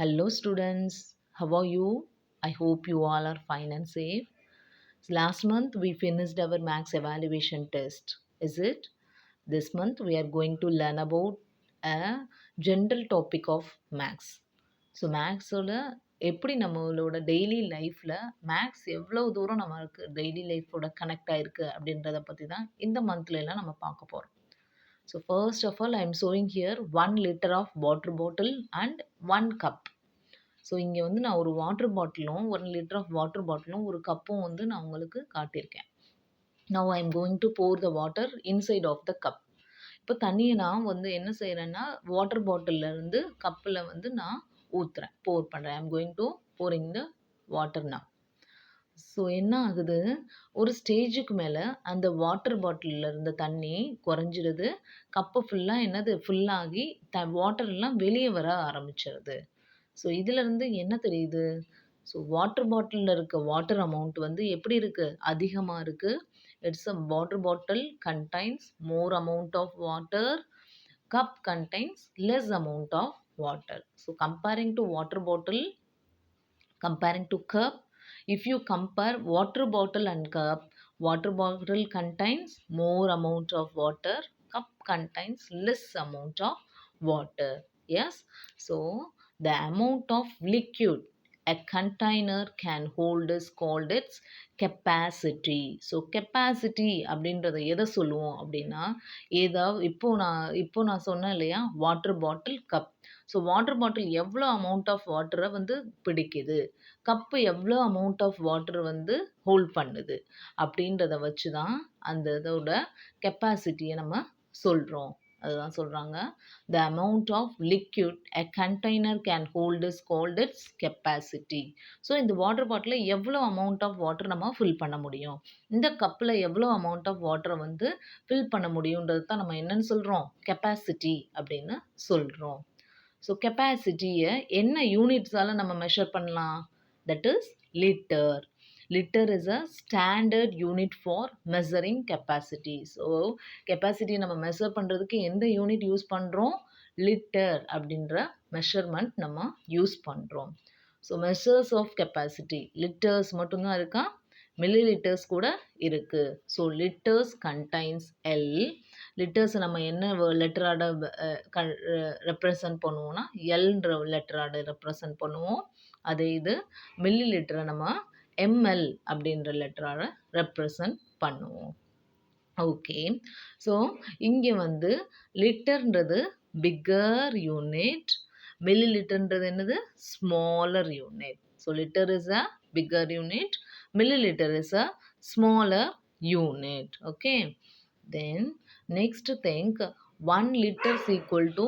Hello, students. How are you? I hope you all are fine and safe. Last month we finished our max evaluation test. Is it? This month we are going to learn about a general topic of max. So மேக்ஸோட எப்படி நம்மளோட daily லைஃப்பில் maths எவ்வளோ தூரம் நம்மளுக்கு daily லைஃப்போட connect ஆகிருக்கு அப்படின்றத பற்றி தான் இந்த மந்த்லலாம் நம்ம பார்க்க போகிறோம். So first of all I am showing here 1 liter of water bottle and 1 cup. So இங்கே வந்து நான் ஒரு வாட்டர் பாட்டிலும் 1 liter ஆஃப் வாட்டர் பாட்டிலும் ஒரு கப்பும் வந்து நான் உங்களுக்கு காட்டியிருக்கேன். Now I am going to pour the water inside of the cup. இப்போ தண்ணியை நான் வந்து என்ன செய்கிறேன்னா வாட்டர் பாட்டிலேருந்து கப்பில் வந்து நான் ஊற்றுறேன், போர் பண்ணுறேன். ஐ am going to boring the water நான். ஸோ என்ன ஆகுது, ஒரு ஸ்டேஜுக்கு மேலே அந்த வாட்டர் பாட்டிலில் இருந்த தண்ணி குறைஞ்சிடுது. கப்பு ஃபுல்லாக என்னது ஃபுல்லாகி வாட்டர்லாம் வெளியே வர ஆரம்பிச்சிடுது. ஸோ இதிலேருந்து என்ன தெரியுது, ஸோ வாட்டர் பாட்டிலில் இருக்க வாட்டர் அமௌண்ட் வந்து எப்படி இருக்குது, அதிகமாக இருக்குது. It's a water bottle contains more amount of water, cup contains less amount of water. So comparing to water bottle, comparing to cup, if you compare water bottle and cup, water bottle contains more amount of water, cup contains less amount of water. Yes, so the amount of liquid a container can hold is called its capacity. So capacity அப்படின்றத எதை சொல்லுவோம் அப்படின்னா, ஏதாவது இப்போ நான் சொன்னேன் இல்லையா, water bottle cup. So water bottle எவ்வளோ அமௌண்ட் ஆஃப் வாட்டரை வந்து பிடிக்குது, கப்பு எவ்வளோ அமௌண்ட் ஆஃப் வாட்டர் வந்து ஹோல்ட் பண்ணுது அப்படின்றத வச்சு தான் அந்த இதோட கெப்பாசிட்டியை நம்ம சொல்கிறோம். அதுதான் சொல்கிறாங்க, the amount of liquid a container can hold is called its capacity. So இந்த வாட்டர் பாட்டிலில் எவ்வளோ அமௌண்ட் ஆஃப் வாட்டர் நம்ம ஃபில் பண்ண முடியும், இந்த கப்பில் எவ்வளோ அமௌண்ட் ஆஃப் வாட்டரை வந்து ஃபில் பண்ண முடியுன்றது தான் நம்ம என்னன்னு சொல்கிறோம், கெப்பாசிட்டி அப்படின்னு சொல்கிறோம். ஸோ கெப்பாசிட்டியை என்ன யூனிட்ஸால் நம்ம மெஷர் பண்ணலாம், that is litre. Liter is a standard unit for measuring capacity. So கெப்பாசிட்டியை நம்ம மெஷர் பண்ணுறதுக்கு எந்த யூனிட் யூஸ் பண்ணுறோம், லிட்டர் அப்படின்ற மெஷர்மெண்ட் நம்ம யூஸ் பண்ணுறோம். So measures of capacity litres மட்டும்தான் இருக்கா, மில்லி லிட்டர்ஸ் கூட இருக்குது. So litres contains L. Litres நம்ம என்ன லெட்டராட ரெப்ரசன்ட் பண்ணுவோம்னா எல்ன்ற லெட்டராட ரெப்ரசன்ட் பண்ணுவோம். அதே இது மில்லி லிட்டரை நம்ம எம்எல் அப்படின்ற லெட்டரால் ரெப்ரசன்ட் பண்ணுவோம். ஓகே, ஸோ இங்கே வந்து லிட்டர்ன்றது பிக்கர் யூனிட், மில்லி லிட்டர்ன்றது என்னது smaller unit. So litre is a bigger unit, milliliter is a smaller unit. Okay, then next think 1 liter is equal to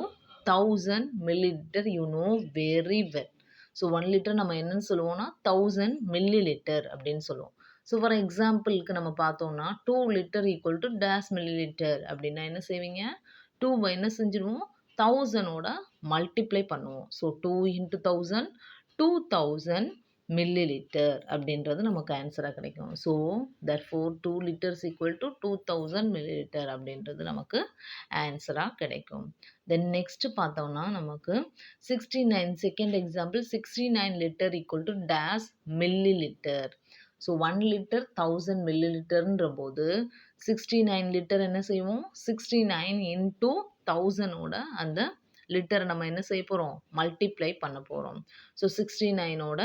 1000 milliliter. You know very well. So 1 litre நம்ம என்னன்னு சொல்லுவோம்னா 1000 milliliter அப்படின்னு சொல்லுவோம். So for எக்ஸாம்பிளுக்கு நம்ம பார்த்தோம்னா 2 liter equal to dash milliliter அப்படின்னா என்ன செய்வீங்க, 2 என்ன செஞ்சிடுவோம், 1000ஓட மல்டிப்ளை பண்ணுவோம். ஸோ 2 into 1000 2000 milliliter அப்படின்றது நமக்கு ஆன்சராக கிடைக்கும். So therefore 2 liters equal to 2000 milliliter அப்படின்றது நமக்கு ஆன்சராக கிடைக்கும். தென் நெக்ஸ்ட் பார்த்தோம்னா நமக்கு 69 second example 69 liter equal to dash milliliter. So 1 liter 1000 milliliterன்ற போது 69 liter என்ன செய்வோம், 69 into 1000ஓட அந்த லிட்டரை நம்ம என்ன செய்ய போகிறோம், மல்டிப்ளை பண்ண போகிறோம். ஸோ 69ஓட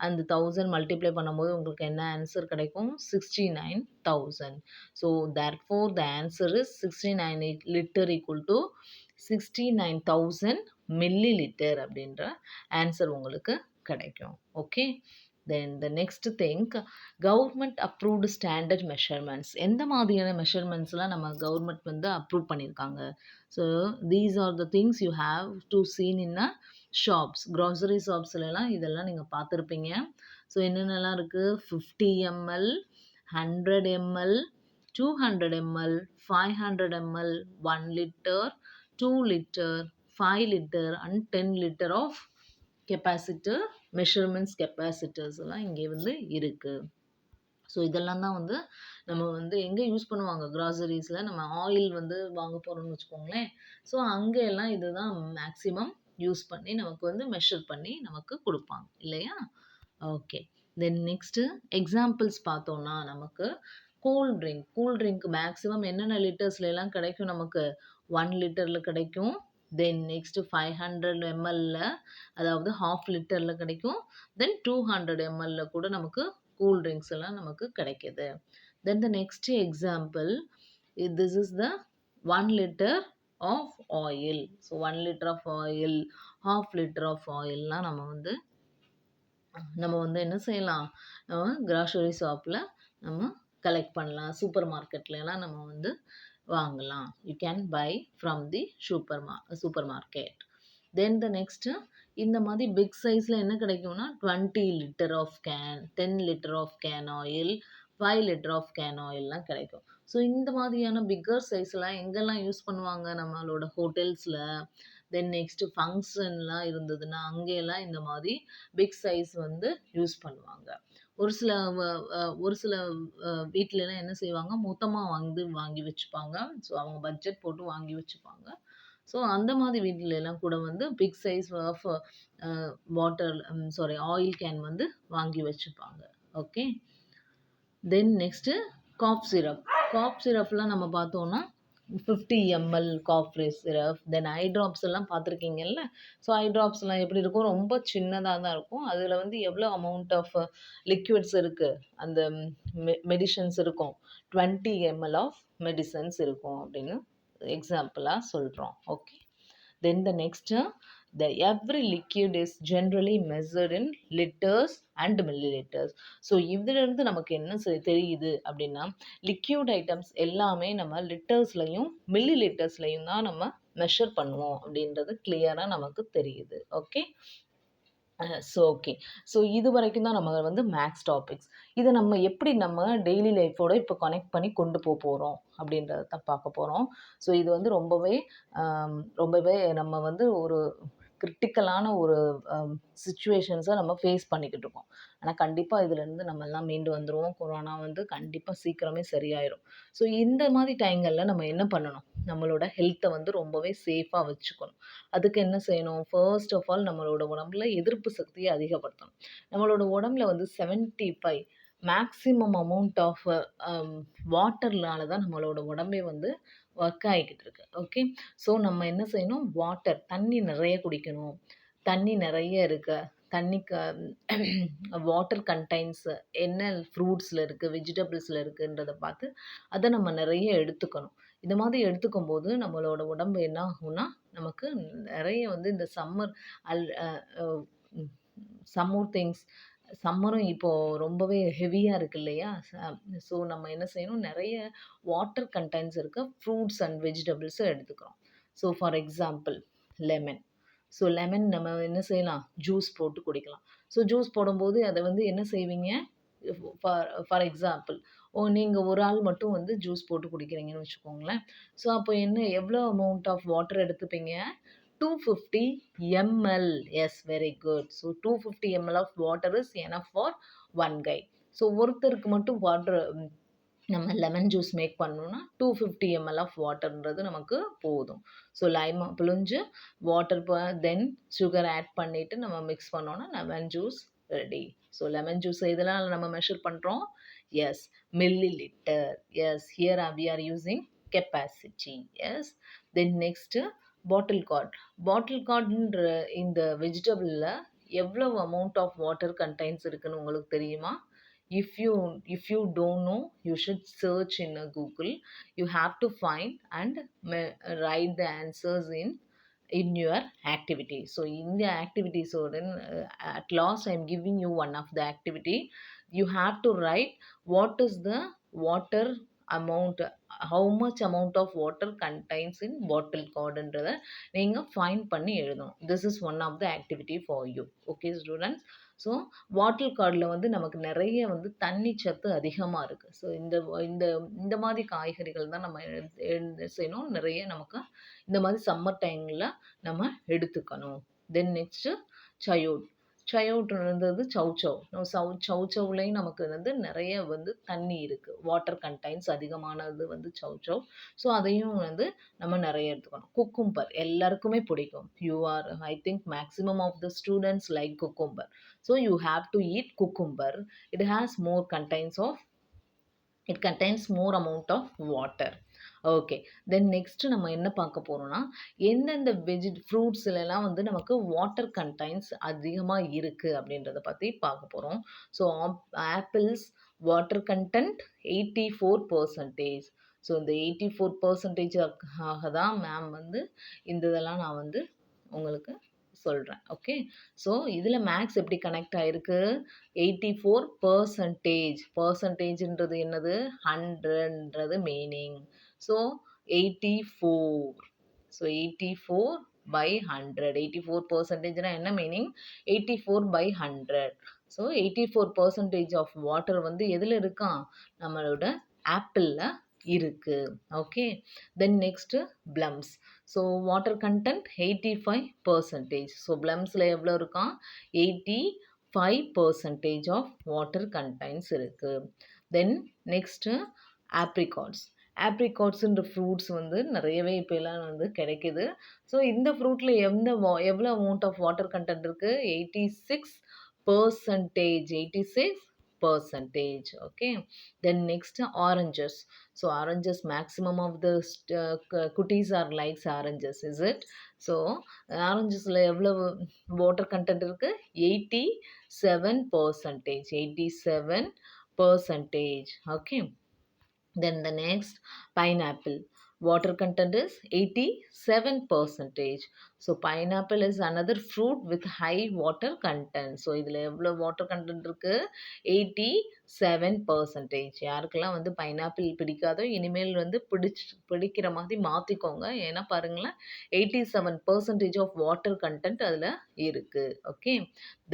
அந்த 1000 மல்டிப்ளை பண்ணும்போது உங்களுக்கு என்ன ஆன்சர் கிடைக்கும், 69,000. So therefore the answer is 69 liter equal to 69,000 milliliter அப்படின்ற ஆன்சர் உங்களுக்கு கிடைக்கும். Okay, then the next thing, government approved standard measurements. எந்த மாதிரியான மெஷர்மெண்ட்ஸ்லாம் நம்ம கவர்மெண்ட் வந்து அப்ரூவ் பண்ணியிருக்காங்க. So these are the things you have to seen in a shops, grocery ஷாப்ஸ்லாம் இதெல்லாம் நீங்கள் பார்த்துருப்பீங்க. ஸோ என்னென்னலாம் இருக்குது, 50 ml, 100 ml, 200 ml, 500 ml, 1 liter, 2 liter, 5 liter and 10 liter of capacitor measurements capacitors எல்லாம் இங்கே வந்து இருக்குது. ஸோ இதெல்லாம் தான் வந்து நம்ம வந்து எங்கே யூஸ் பண்ணுவாங்க, க்ராசரிஸில் நம்ம ஆயில் வந்து வாங்க போகிறோம்னு வச்சுக்கோங்களேன். ஸோ அங்கே எல்லாம் இதுதான் மேக்ஸிமம் யூஸ் பண்ணி நமக்கு வந்து மெஷர் பண்ணி நமக்கு கொடுப்பாங்க இல்லையா? ஓகே. தென் நெக்ஸ்ட்டு எக்ஸாம்பிள்ஸ் பார்த்தோம்னா நமக்கு கூல் ட்ரிங்க் மேக்ஸிமம் என்னென்ன லிட்டர்ஸ்லாம் கிடைக்கும் நமக்கு? 1 லிட்டரில் கிடைக்கும். தென் நெக்ஸ்ட்டு 500 mlல, அதாவது ஹாஃப் லிட்டரில் கிடைக்கும். தென் 200 mlல கூட நமக்கு கூல் ட்ரிங்க்ஸ் எல்லாம் நமக்கு கிடைக்குது. Then the next example, this is the 1 litre of oil. So 1 litre of oil, half litre of ஆயில்லாம் நம்ம வந்து என்ன செய்யலாம்? நம்ம கிராசரி ஷாப்பில் நம்ம கலெக்ட் பண்ணலாம். சூப்பர் மார்க்கெட்லலாம் நம்ம வந்து வாங்கலாம். You can buy from the supermarket. Then the next, இந்த மாதிரி பிக் சைஸில் என்ன கிடைக்கும்னா 20 litre of can, 10 litre of can oil, 5 litre of can ஆயில்லாம் கிடைக்கும். ஸோ இந்த மாதிரியான பிக்கர் சைஸ்லாம் எங்கெல்லாம் யூஸ் பண்ணுவாங்க? நம்மளோட ஹோட்டல்ஸில். தென் நெக்ஸ்ட்டு ஃபங்க்ஷன்லாம் இருந்ததுன்னா அங்கேலாம் இந்த மாதிரி பிக் சைஸ் வந்து யூஸ் பண்ணுவாங்க. ஒரு சில வீட்லலாம் என்ன செய்வாங்க, மொத்தமாக வாங்கி வச்சுப்பாங்க. ஸோ அவங்க பட்ஜெட் போட்டு வாங்கி வச்சுப்பாங்க. ஸோ அந்த மாதிரி வீட்லலாம் கூட வந்து big size of oil can வந்து வாங்கி வச்சுப்பாங்க. ஓகே. தென் நெக்ஸ்ட்டு காஃப் சிரப்லாம் நம்ம பார்த்தோம்னா 50 ml cough syrup. Then eye drops எல்லாம் பார்த்துருக்கீங்கல்ல? ஸோ ஐ ட்ராப்ஸ்லாம் எப்படி இருக்கும்? ரொம்ப சின்னதாக தான் இருக்கும். அதில் வந்து எவ்வளோ அமௌண்ட் ஆஃப் லிக்விட்ஸ் இருக்குது, அந்த மெடிசன்ஸ் இருக்கும். 20 ml ஆஃப் மெடிசன்ஸ் இருக்கும் அப்படின்னு எக்ஸாம்பிளாக சொல்கிறோம். Okay. Then the next, every liquid is generally measured in liters and milliliters. So இதிலிருந்து நமக்கு என்ன தெரியுது அப்படின்னா, லிக்யூட் ஐட்டம்ஸ் எல்லாமே நம்ம லிட்டர்ஸ்லையும் மில்லி லிட்டர்ஸ்லையும் தான் நம்ம மெஷர் பண்ணுவோம் அப்படின்றது கிளியராக நமக்கு தெரியுது. ஓகே. ஓகே. ஸோ இது வரைக்கும் தான் நம்ம வந்து மேக்ஸ் டாபிக்ஸ். இதை நம்ம எப்படி நம்ம டெய்லி லைஃபோட இப்போ கனெக்ட் பண்ணி கொண்டு போகிறோம் அப்படின்றத தான் பார்க்க போகிறோம். ஸோ இது வந்து ரொம்பவே நம்ம வந்து ஒரு கிரிட்டிக்கலான ஒரு சிச்சுவேஷன்ஸை நம்ம ஃபேஸ் பண்ணிக்கிட்டு இருக்கோம். ஆனால் கண்டிப்பாக இதுலேருந்து நம்ம எல்லாம் மீண்டு வந்துடுவோம். கொரோனா வந்து கண்டிப்பாக சீக்கிரமே சரியாயிடும். ஸோ இந்த மாதிரி டைங்களில் நம்ம என்ன பண்ணணும்? நம்மளோட ஹெல்த்தை வந்து ரொம்பவே சேஃபாக வச்சுக்கணும். அதுக்கு என்ன செய்யணும்? ஃபர்ஸ்ட் ஆஃப் ஆல் நம்மளோட உடம்புல எதிர்ப்பு சக்தியை அதிகப்படுத்தணும். நம்மளோட உடம்புல வந்து 75 மேக்ஸிமம் அமௌண்ட் ஆஃப் வாட்டர்னால தான் நம்மளோட உடம்பே வந்து ஒர்க் ஆகிக்கிட்டு இருக்கு. ஓகே. ஸோ நம்ம என்ன செய்யணும்? தண்ணி நிறைய குடிக்கணும். தண்ணி நிறைய இருக்கு. வாட்டர் கண்டைன்ஸ் என்ன ஃப்ரூட்ஸில் இருக்குது, வெஜிடபிள்ஸில் இருக்குன்றதை பார்த்து அதை நம்ம நிறைய எடுத்துக்கணும். இந்த மாதிரி எடுத்துக்கும் போது நம்மளோட உடம்பு என்ன ஆகும்னா, நமக்கு நிறைய வந்து இந்த சம்மர் திங்ஸ், சம்மரும் இப்போது ரொம்பவே ஹெவியாக இருக்குது இல்லையா? ஸோ நம்ம என்ன செய்யணும்? நிறைய வாட்டர் கண்டென்ட்ஸ் இருக்க ஃப்ரூட்ஸ் அண்ட் வெஜிடபிள்ஸை எடுத்துக்கிறோம். So for example lemon. So lemon நம்ம என்ன செய்யலாம்? ஜூஸ் போட்டு குடிக்கலாம். ஸோ ஜூஸ் போடும்போது அதை வந்து என்ன செய்வீங்க? ஃபார் எக்ஸாம்பிள், நீங்கள் ஒரு ஆள் மட்டும் வந்து ஜூஸ் போட்டு குடிக்கிறீங்கன்னு வச்சுக்கோங்களேன். ஸோ அப்போ எவ்வளோ அமௌண்ட் ஆஃப் வாட்டர் எடுத்துப்பீங்க? 250 ml. Yes, very good. So 250 ml of water is enough for one guy. ஸோ ஒருத்தருக்கு மட்டும் நம்ம லெமன் ஜூஸ் மேக் பண்ணணும்னா 250 ml ஆஃப் வாட்டர்ன்றது நமக்கு போதும். ஸோ லைமை புழிஞ்சு வாட்டர் தென் சுகர் ஆட் பண்ணிவிட்டு நம்ம மிக்ஸ் பண்ணோன்னா lemon juice ready. So lemon juice இதெல்லாம் நம்ம மெஷர் பண்ணுறோம். Yes, millilitre. Yes, here we are using capacity. Yes. Then next bottle கார்டுன்ற இந்த வெஜிடபிளில் எவ்வளவு அமௌண்ட் ஆஃப் வாட்டர் கண்டைன்ஸ் இருக்குன்னு உங்களுக்கு தெரியுமா? If you don't know, you should search in Google. You have to find and write the answers in your activity. So in the activity, so then at last I'm giving you one of the activity. You have to write what is the water amount, how much amount of water contains in bottle gourdன்றதை நீங்கள் find பண்ணி எழுதணும். This is one of the activity for you. Okay students. So bottle கார்டில் வந்து நமக்கு நிறைய வந்து தண்ணி சத்து அதிகமாக இருக்குது. ஸோ இந்த இந்த இந்த மாதிரி காய்கறிகள் தான் நம்ம செய்யணும். நிறைய நமக்கு இந்த மாதிரி சம்மர் டைமில் நம்ம எடுத்துக்கணும். Then next சயோட். சயோட்ன்றது சௌசௌ. சௌசௌலையும் நமக்கு வந்து நிறைய வந்து தண்ணி இருக்குது, வாட்டர் கண்டைன்ஸ் அதிகமானது வந்து சௌசௌ. ஸோ அதையும் வந்து நம்ம நிறைய எடுத்துக்கணும். குக்கும்பர் எல்லாருக்குமே பிடிக்கும். I think maximum of the students like cucumber. So you have to eat cucumber. It contains more amount of water. Okay. Then next நம்ம என்ன பார்க்க போறோம்னா, எந்தெந்த ஃப்ரூட்ஸ்லலாம் வந்து நமக்கு வாட்டர் கன்டைன்ஸ் அதிகமாக இருக்குது அப்படின்றத பற்றி பார்க்க போகிறோம். So apples water content 84%. So இந்த 84% தான் மேம் வந்து இந்த இதெல்லாம் நான் வந்து உங்களுக்கு சொல்கிறேன். ஓகே. ஸோ இதில் மேக்ஸ் எப்படி கனெக்ட் ஆகிருக்கு? 84%. பர்சன்டேஜ்ன்றது என்னது? 100ன்றது மீனிங். ஸோ 84. ஸோ 84/100. 84%னா என்ன மீனிங்? 84/100. ஸோ 84% ஆஃப் வாட்டர் வந்து எதில் இருக்கான்? நம்மளோட ஆப்பிளில் இருக்கு. Okay. Then next plums. So water content 85%. So பிளம்ஸில் எவ்வளோ இருக்கான்? 85% ஆஃப் வாட்டர் கண்டென்ட்ஸ் இருக்குது. Then next apricots. ஆப்ரிகாட்ஸுன்ற ஃப்ரூட்ஸ் வந்து நிறையவே இப்போலாம் வந்து கிடைக்குது. ஸோ இந்த ஃப்ரூட்டில் எவ்வளோ அமௌண்ட் ஆஃப் வாட்டர் கண்டென்ட் இருக்குது? 86%. 86%. Okay. Then next oranges. So oranges, maximum of the cuties are likes oranges, is it? So orangesல எவ்வளவு water content இருக்கு? 87%. 87%. Okay. Then the next pineapple. Water content is 87%. So pineapple is another fruit with high water content. So இதில் எவ்வளோ water content இருக்கு? 87%. யாருக்கெல்லாம் வந்து pineapple பிடிக்காதோ இனிமேல் வந்து பிடிக்கிற மாதிரி மாற்றிக்கோங்க. ஏன்னா பாருங்களேன், 87% ஆஃப் வாட்டர் கண்டென்ட் அதில் இருக்குது. ஓகே.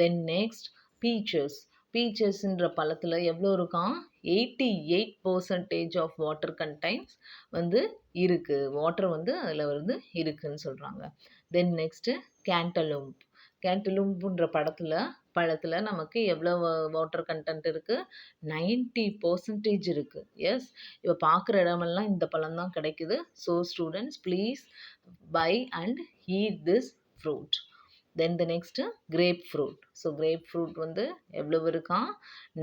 Then next peaches. பீச்சஸ்ன்ற பழத்தில் எவ்வளோ இருக்கான்? 88% ஆஃப் வாட்டர் கண்டைன்ஸ் வந்து இருக்குது. வாட்டர் வந்து அதில் வந்து இருக்குதுன்னு சொல்கிறாங்க. Then next கேண்டலூம்ப். கேண்டலூம்புன்ற பழத்தில் நமக்கு எவ்வளோ வாட்டர் கண்டென்ட் இருக்குது? 90% இருக்குது. எஸ், இப்போ பார்க்குற இடமெல்லாம் இந்த பழம் தான் கிடைக்குது. So students please buy and eat this fruit. Then the next grapefruit. So grapefruit வந்து எவ்வளவு இருக்கான்?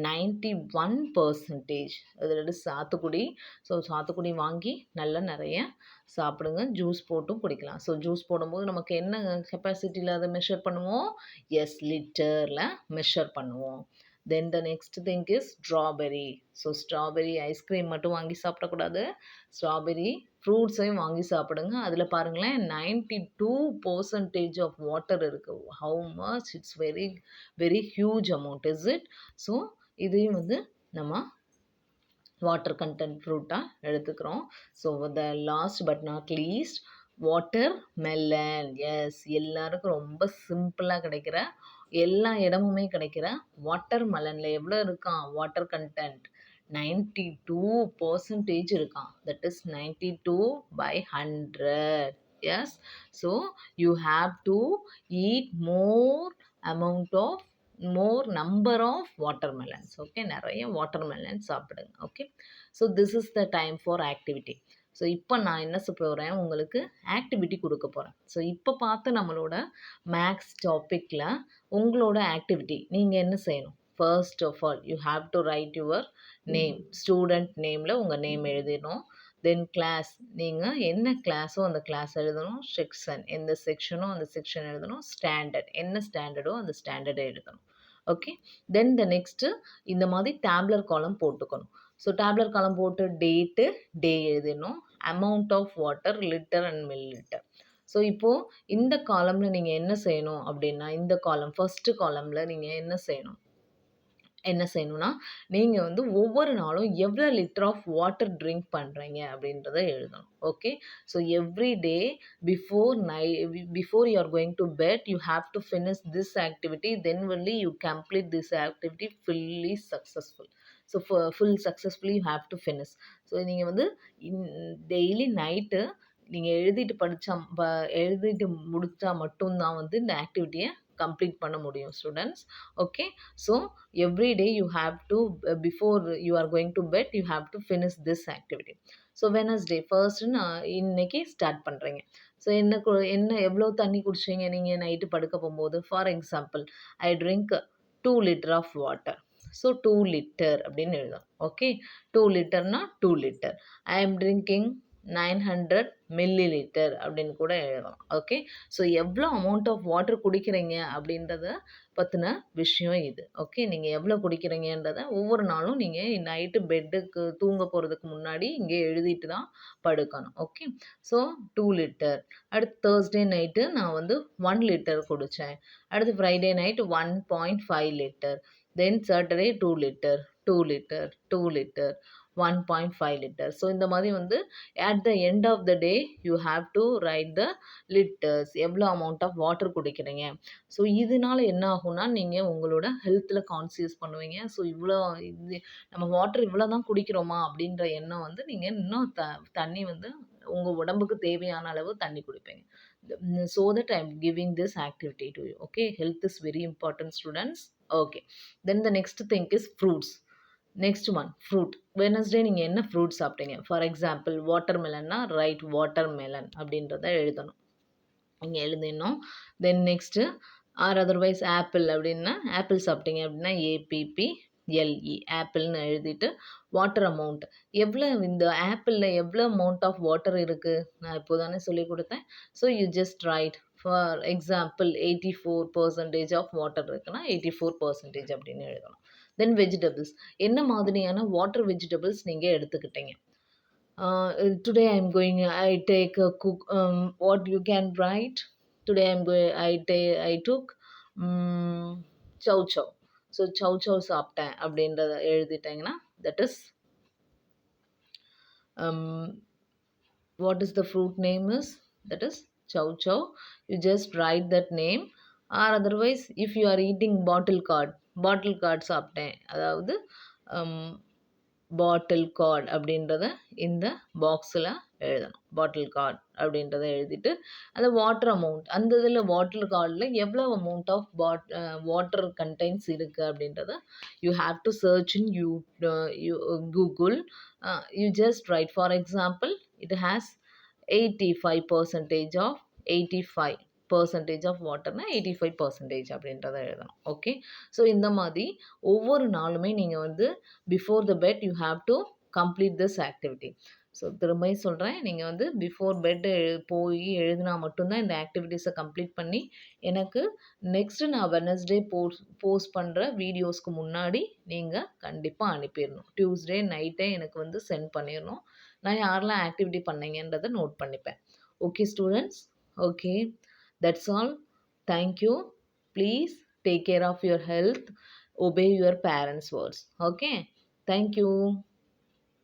91%. அதில் சாத்துக்குடி. ஸோ சாத்துக்குடி வாங்கி நல்லா நிறைய சாப்பிடுங்க. ஜூஸ் போட்டும் குடிக்கலாம். ஸோ ஜூஸ் போடும்போது நமக்கு என்ன கெப்பாசிட்டியில் அதை மெஷர் பண்ணுவோம்? எஸ், லிட்டரில் மெஷர் பண்ணுவோம். Then the next thing is strawberry. So strawberry ice cream மட்டும் வாங்கி சாப்பிடக்கூடாது. ஸ்ட்ராபெரி ஃப்ரூட்ஸையும் வாங்கி சாப்பிடுங்க. அதில் பாருங்களேன், 92% ஆஃப் வாட்டர் இருக்குது. How much? It's very very huge amount, is it? So இதையும் வந்து நம்ம வாட்டர் கண்டென்ட் ஃப்ரூட்டாக எடுத்துக்கிறோம். So the last but not least watermelon. Yes, எல்லாருக்கும் ரொம்ப சிம்பிளாக கிடைக்கிற, எல்லா இடமுமே கிடைக்கிற வாட்டர் மெலனில் எவ்வளோ இருக்கான் வாட்டர் கண்டென்ட்? 92% இருக்கான். That is 92/100. Yes. So you have to eat more number of watermelons. Okay. நிறைய watermelons சாப்பிடுங்க. Okay. So this is the time for activity. So இப்போ நான் என்ன போகிறேன், உங்களுக்கு ஆக்டிவிட்டி கொடுக்க போகிறேன். ஸோ இப்போ பார்த்து நம்மளோட மேக்ஸ் டாப்பிக்கில் உங்களோட ஆக்டிவிட்டி நீங்கள் என்ன செய்யணும்? First of all you have to write your name. Student நேமில் உங்கள் நேம் எழுதிடணும். தென் கிளாஸ், நீங்கள் என்ன கிளாஸோ அந்த கிளாஸ் எழுதணும். செக்ஷன், எந்த செக்ஷனோ அந்த செக்ஷன் எழுதணும். ஸ்டாண்டர்ட், என்ன ஸ்டாண்டர்டோ அந்த ஸ்டாண்டர்டை எழுதணும். ஓகே. தென் த நெக்ஸ்ட்டு இந்த மாதிரி டேப்லர் காலம் போட்டுக்கணும். ஸோ டேப்லர் காலம் போட்டு டேட்டு, டே எழுதிடணும். Amount of water, litre and millilitre. So இப்போது இந்த காலமில் நீங்கள் என்ன செய்யணும் அப்படின்னா, இந்த காலம் ஃபஸ்ட்டு காலமில் நீங்கள் என்ன செய்யணும்னா, நீங்கள் வந்து ஒவ்வொரு நாளும் எவ்வளோ லிட்டர் ஆஃப் வாட்டர் ட்ரிங்க் பண்ணுறீங்க அப்படின்றத எழுதணும். Okay. So every day before you are going to bed you have to finish this activity. Then only you complete this activity fully successful. So full successfully you have to finish. So நீங்கள் வந்து daily night நீங்கள் எழுதிட்டு முடித்தா மட்டும்தான் வந்து இந்த ஆக்டிவிட்டியை complete பண்ண முடியும் students. Okay, so every day you have to before you are going to bed you have to finish this activity. So Wednesday first நான் இன்னைக்கு ஸ்டார்ட் பண்ணுறீங்க. ஸோ என்ன எவ்வளோ தண்ணி குடிச்சீங்க நீங்கள் நைட்டு படுக்க போகும்போது? For example, I drink 2 litre of water. So 2 litre அப்படின்னு எழுதலாம். ஓகே, 2 லிட்டர்னா 2 litre. I am drinking 900 millilitre அப்படின்னு கூட எழுதலாம். ஓகே, ஸோ எவ்வளோ அமௌண்ட் ஆஃப் வாட்டர் குடிக்கிறீங்க அப்படின்றத பற்றின விஷயம் இது. ஓகே, நீங்கள் எவ்வளோ குடிக்கிறீங்கன்றத ஒவ்வொரு நாளும் நீங்கள் நைட்டு பெட்டுக்கு தூங்க போகிறதுக்கு முன்னாடி இங்கே எழுதிட்டு தான் படுக்கணும். Okay, so 2 litre. அடுத்து தேர்ஸ்டே நைட்டு நான் வந்து 1 லிட்டர் குடித்தேன். அடுத்து Friday night 1.5 litre. Then Saturday 2 litre, 2 litre, 2 litre, 1.5 litre. So இந்த மாதிரி வந்து at the end of the day you have to write the litres, எவ்வளோ அமௌண்ட் ஆஃப் வாட்டர் குடிக்கிறீங்க. ஸோ இதனால என்ன ஆகும்னா நீங்கள் உங்களோட ஹெல்த்தில் கான்சியஸ் பண்ணுவீங்க. ஸோ இவ்வளோ இது நம்ம வாட்டர் இவ்வளோ தான் குடிக்கிறோமா அப்படின்ற எண்ணம் வந்து நீங்கள் இன்னும் தண்ணி வந்து உங்கள் உடம்புக்கு தேவையான அளவு தண்ணி குடிப்பீங்க. So that I am giving this activity to you. Okay, health is very important, students. Okay, then the next thing is fruits. Next one, fruit. Wednesday நீங்கள் என்ன ஃப்ரூட் சாப்பிட்டீங்க? ஃபார் எக்ஸாம்பிள் வாட்டர்மெலன்னா ரைட் வாட்டர்மெலன் அப்படின்றத எழுதணும். நீங்கள் எழுதிடணும். Then next or otherwise apple அப்படின்னா apple சாப்பிட்டீங்க அப்படின்னா APPLE ஆப்பிள்னு எழுதிட்டு வாட்டர் அமௌண்ட் எவ்வளோ இந்த ஆப்பிளில் எவ்வளோ அமௌண்ட் ஆஃப் வாட்டர் இருக்குது நான் இப்போ தானே சொல்லி கொடுத்தேன். So you just write for example 84% of water இருக்குன்னா 84% அப்படின்னு எழுதணும். தென் வெஜிடபிள்ஸ் என்ன மாதிரியான வாட்டர் வெஜிடபிள்ஸ் நீங்கள் எடுத்துக்கிட்டீங்க? Today I take a cook, what you can write. Today I took chow chow. So chow chow சாப்பிட்டேன் அப்படின்றத எழுதிட்டீங்கன்னா that is what is the fruit name is, that is chow chow. You just write that name, or otherwise if you are eating bottle card சாப்பிட்டேன், அதாவது பாட்டில் card அப்படின்றத இந்த பாக்ஸில் எழுதணும். பாட்டில் card அப்படின்றத எழுதிட்டு அந்த வாட்டர் அமௌண்ட் அந்த இதில் வாட்டர் கார்டில் எவ்வளோ அமௌண்ட் ஆஃப் வாட்டர் கண்டெய்ன்ஸ் இருக்குது அப்படின்றத you have to search in Google. You just write for example it has 85% of 85% of வாட்டர்னா 85% அப்படின்றத எழுதணும். ஓகே, ஸோ இந்த மாதிரி ஒவ்வொரு நாளுமே நீங்கள் வந்து before the bed you have to complete this activity. So திரும்ப சொல்கிறேன், நீங்கள் வந்து பிஃபோர் பெட்டு போய் எழுதினா மட்டும்தான் இந்த ஆக்டிவிட்டீஸை கம்ப்ளீட் பண்ணி எனக்கு நெக்ஸ்ட்டு நான் வெனஸ்டே போஸ்ட் பண்ணுற வீடியோஸ்க்கு முன்னாடி நீங்கள் கண்டிப்பாக அனுப்பிடணும். டியூஸ்டே நைட்டே எனக்கு வந்து சென்ட் பண்ணிடணும். நான் யாரெல்லாம் ஆக்டிவிட்டி பண்ணீங்கன்றதை நோட் பண்ணிப்பேன். Okay students, okay, that's all. Thank you. Please take care of your health, obey your parents words. Okay, thank you.